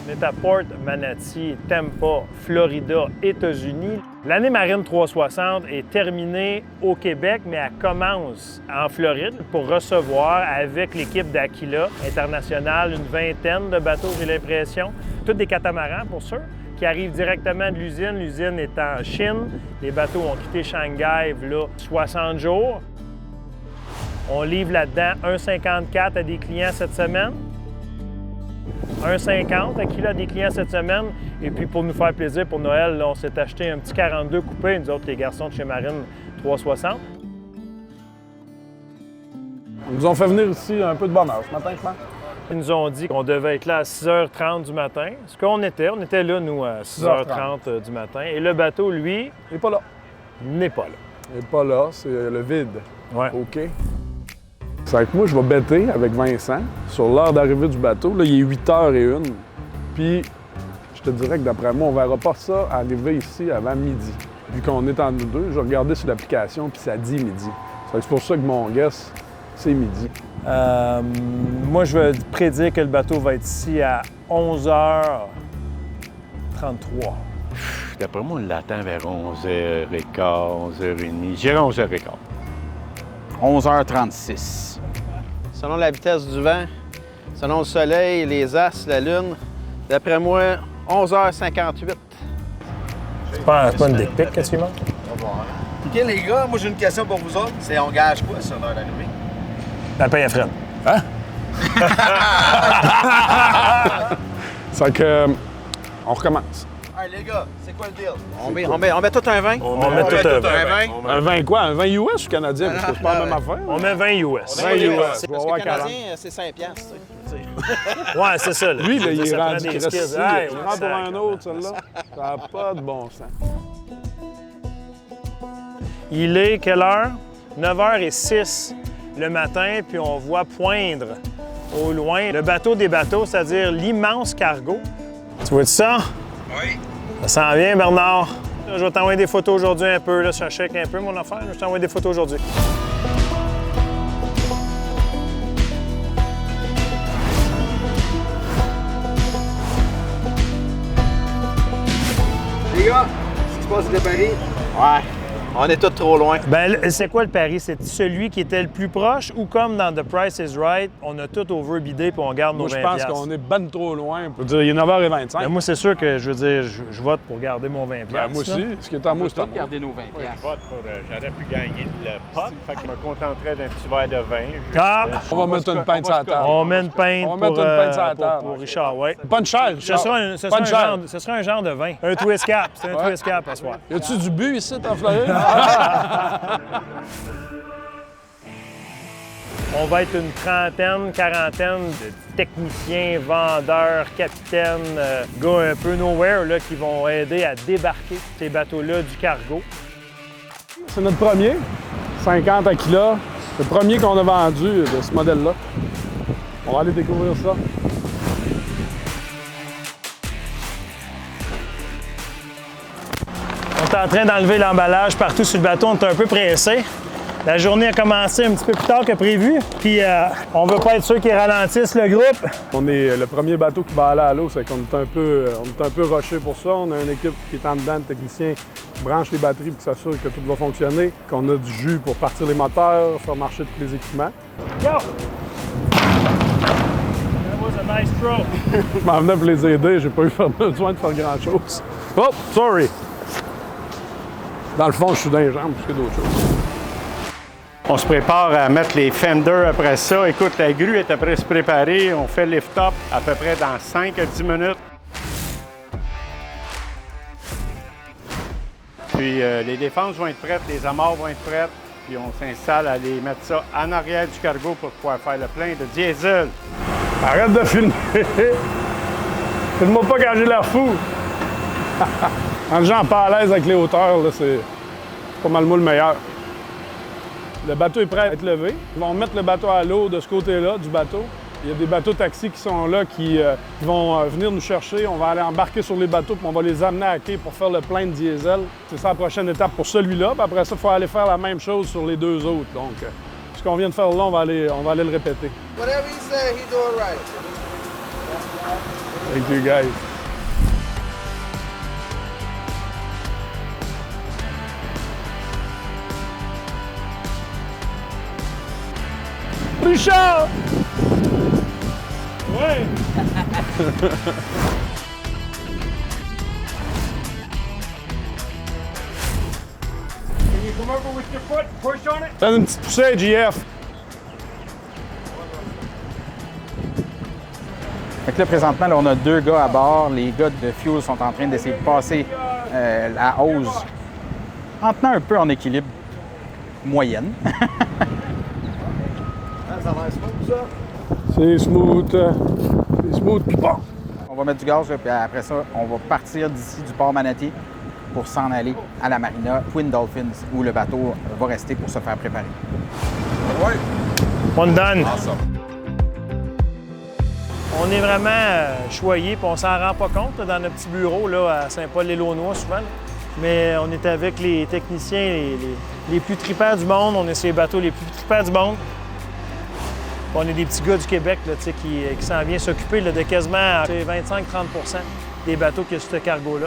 On est à Port Manatee, Tampa, Florida, États-Unis. L'année marine 360 est terminée au Québec, mais elle commence en Floride pour recevoir avec l'équipe d'Aquila International une vingtaine de bateaux, j'ai l'impression. Tous des catamarans pour sûr, qui arrivent directement de l'usine. L'usine est en Chine. Les bateaux ont quitté Shanghai là 60 jours. On livre là-dedans 1,54 à des clients cette semaine. 1,50 Aquila à des clients cette semaine. Et puis pour nous faire plaisir, pour Noël, là, on s'est acheté un petit 42 coupé, nous autres les garçons de chez Marine 360. Ils nous ont fait venir ici un peu de bonne heure ce matin, je pense. Ils nous ont dit qu'on devait être là à 6h30 du matin. Ce qu'on était, on était là, nous, à 6h30 du matin. Et le bateau, lui, Il n'est pas là. n'est pas là. Il n'est pas là, c'est le vide. Ouais. OK. C'est que moi, je vais bêter avec Vincent sur l'heure d'arrivée du bateau. Là, il est 8h01. Puis, je te dirais que d'après moi, on ne verra pas ça arriver ici avant midi. Vu qu'on est en nous deux, je regardais sur l'application, puis ça dit midi. C'est pour ça que mon guess, c'est midi. Moi, je vais prédire que le bateau va être ici à 11h33. D'après moi, on l'attend vers 11h15, 11h30. Je dirais 11h15. 11h36. Selon la vitesse du vent, selon le soleil, les astres, la lune, d'après moi, 11h58. C'est pas une dick pic, qu'est-ce qu'il manque? OK, les gars, moi j'ai une question pour vous autres. C'est on gage quoi sur l'heure d'arrivée? La paye à Fred. Hein? C'est que on recommence. Hey, les gars, c'est quoi le deal? On met tout un 20? On met tout un 20. Un 20 quoi? Un 20 US ou canadien? Parce que c'est pas la même affaire. On met 20 US. 20 US. C'est Je vais parce que avoir le 40. Canadien, c'est 5$, tu sais. Ouais, c'est ça. Là. Lui, là, il est Ça prend rendu des Christy. skis. Il Hey, prend pour un sacrément. autre, celle-là. Ça n'a pas de bon sens. Il est quelle heure? 9h06 le matin, puis on voit poindre au loin le bateau des bateaux, c'est-à-dire l'immense cargo. Tu vois ça? Oui. Ça s'en vient, Bernard. Je vais t'envoyer des photos aujourd'hui un peu, là, ça chèque un peu mon affaire. Je t'envoie des photos aujourd'hui. Les gars, ce qui se passe de Paris? Ouais, on est tous trop loin. Ben, c'est quoi le pari? C'est celui qui était le plus proche ou comme dans The Price is Right, on a tout overbidé puis on garde nos Moi, 20$? je pense qu'on est ben trop loin. Je veux dire, il est 9h25. Ben, moi, c'est sûr que, je veux dire, je vote pour garder mon 20$. Ben, moi aussi. Ce qui est en moi, c'est en moi. Gardez nos 20$. Je vote pour. J'aurais pu gagner le pot, fait que je me contenterais d'un petit verre de vin. Ah! On va mettre une pinte sur la table. On met une pinte On va pour, mettre une pinte sur la table. pour Richard, oui. Pas de chair, Ce Richard. sera un genre de vin. Un twist cap. C'est un Ouais. twist cap à soir. Y a-tu du but ici, en Floride? On va être une trentaine, quarantaine de techniciens, vendeurs, capitaines, gars un peu nowhere là, qui vont aider à débarquer ces bateaux-là du cargo. C'est notre premier. 50 Aquila. C'est le premier qu'on a vendu de ce modèle-là. On va aller découvrir ça. On est en train d'enlever l'emballage partout sur le bateau. On est un peu pressé. La journée a commencé un petit peu plus tard que prévu. Puis on veut pas être sûr qu'ils ralentissent le groupe. On est le premier bateau qui va aller à l'eau, c'est qu'on est un peu rushé pour ça. On a une équipe qui est en dedans, de techniciens qui branche les batteries pour s'assurer que tout va fonctionner, qu'on a du jus pour partir les moteurs, faire marcher tous les équipements. Go! That was a nice throw. Je m'en venais pour les aider, j'ai pas eu besoin de faire grand-chose. Oh, sorry! Dans le fond, je suis dans les jambes plus que d'autres choses. On se prépare à mettre les fenders après ça. Écoute, la grue est après se préparer. On fait lift-up à peu près dans 5 à 10 minutes. Puis les défenses vont être prêtes, les amarres vont être prêtes. Puis on s'installe à aller mettre ça en arrière du cargo pour pouvoir faire le plein de diesel. Arrête de filmer! Filme-moi pas quand j'ai l'air fou! Quand les gens pas à l'aise avec les hauteurs, là, c'est pas mal moi le meilleur. Le bateau est prêt à être levé. Ils vont mettre le bateau à l'eau de ce côté-là du bateau. Il y a des bateaux taxis qui sont là, qui vont venir nous chercher. On va aller embarquer sur les bateaux, puis on va les amener à quai pour faire le plein de diesel. C'est ça la prochaine étape pour celui-là. Puis après ça, il faut aller faire la même chose sur les deux autres. Donc, ce qu'on vient de faire là, on va aller le répéter. Whatever he said, he doing right. Thank you, guys. Richard! Ouais! Donne une petite poussée à JF. Fait que là, présentement, là, on a 2 gars à bord. Les gars de Fuel sont en train d'essayer de passer la hose en tenant un peu en équilibre moyenne. Ça a l'air smooth, ça? C'est smooth. C'est smooth puis bon. On va mettre du gaz, là, puis après ça, on va partir d'ici du port Manatee pour s'en aller à la marina Twin Dolphins, où le bateau va rester pour se faire préparer. Oui. One done. Awesome. On est vraiment choyés, puis on s'en rend pas compte là, dans notre petit bureau là, à Saint-Paul-les-Launois souvent. Là. Mais on est avec les techniciens les plus tripants du monde. On est sur les bateaux les plus tripants du monde. Puis on est des petits gars du Québec là, qui s'en viennent s'occuper de quasiment 25-30 % des bateaux qui ont ce cargo-là.